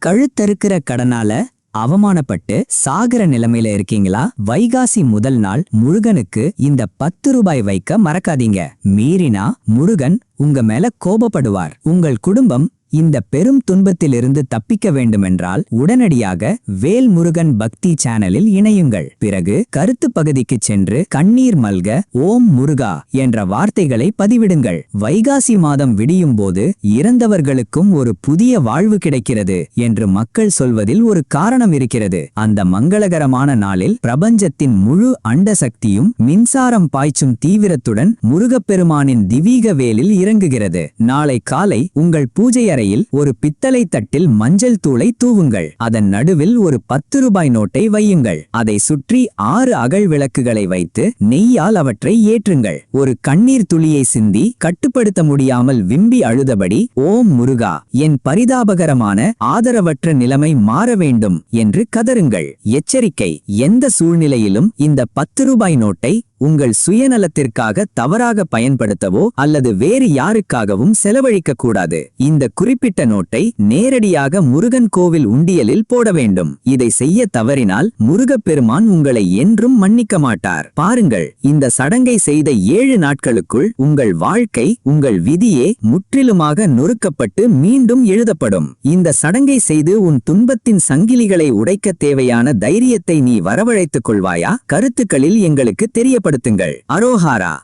கழுத்தறுக்கிற கடனால அவமானப்பட்டு சாகர நிலைமையில இருக்கீங்களா? வைகாசி முதல் நாள் முருகனுக்கு இந்த 10 ரூபாய் வைக்க மறக்காதீங்க. மீறினா முருகன் உங்க மேல கோபப்படுவார். உங்கள் குடும்பம் இந்த பெரும் துன்பத்திலிருந்து தப்பிக்க வேண்டுமென்றால் உடனடியாக வேல் முருகன் பக்தி சேனலில் இணையுங்கள். பிறகு கருத்து பகுதிக்கு சென்று கண்ணீர் மல்க ஓம் முருகா என்ற வார்த்தைகளை பதிவிடுங்கள். வைகாசி மாதம் விடியும் போது இறந்தவர்களுக்கும் ஒரு புதிய வாழ்வு கிடைக்கிறது என்று மக்கள் சொல்வதில் ஒரு காரணம் இருக்கிறது. அந்த மங்களகரமான நாளில் பிரபஞ்சத்தின் முழு அண்ட சக்தியும் மின்சாரம் பாய்ச்சும் தீவிரத்துடன் முருகப்பெருமானின் திவீக வேலில் இறங்குகிறது. நாளை காலை உங்கள் பூஜை அறையில் ஒரு பித்தளை தட்டில் மஞ்சள் தூளை தூவுங்கள். அதன் நடுவில் ஒரு 10 ரூபாய் நோட்டை வையுங்கள். அதை சுற்றி 6 அகல் விளக்குகளை வைத்து நெய்யால் அவற்றை ஏற்றுங்கள். ஒரு கண்ணீர் துளியை சிந்தி கட்டுப்படுத்த முடியாமல் விம்பி அழுதபடி ஓம் முருகா, என் பரிதாபகரமான ஆதரவற்ற நிலைமை மாற வேண்டும் என்று கதறுங்கள். எச்சரிக்கை: எந்த சூழ்நிலையிலும் இந்த 10 ரூபாய் நோட்டை உங்கள் சுயநலத்திற்காக தவறாக பயன்படுத்தவோ அல்லது வேறு யாருக்காகவும் செலவழிக்க கூடாது. இந்த குறிப்பிட்ட நோட்டை நேரடியாக முருகன் கோவில் உண்டியலில் போட வேண்டும். இதை செய்ய தவறினால் முருகப்பெருமான் உங்களை என்றும் மன்னிக்க மாட்டார். பாருங்கள், இந்த சடங்கை செய்த 7 நாட்களுக்குள் உங்கள் வாழ்க்கை, உங்கள் விதியே முற்றிலுமாக நொறுக்கப்பட்டு மீண்டும் எழுதப்படும். இந்த சடங்கை செய்து உன் துன்பத்தின் சங்கிலிகளை உடைக்க தேவையான தைரியத்தை நீ வரவழைத்துக் கொள்வாயா? கருத்துக்களில் எங்களுக்கு தெரியப்படுத்துங்கள். அரோஹாரா.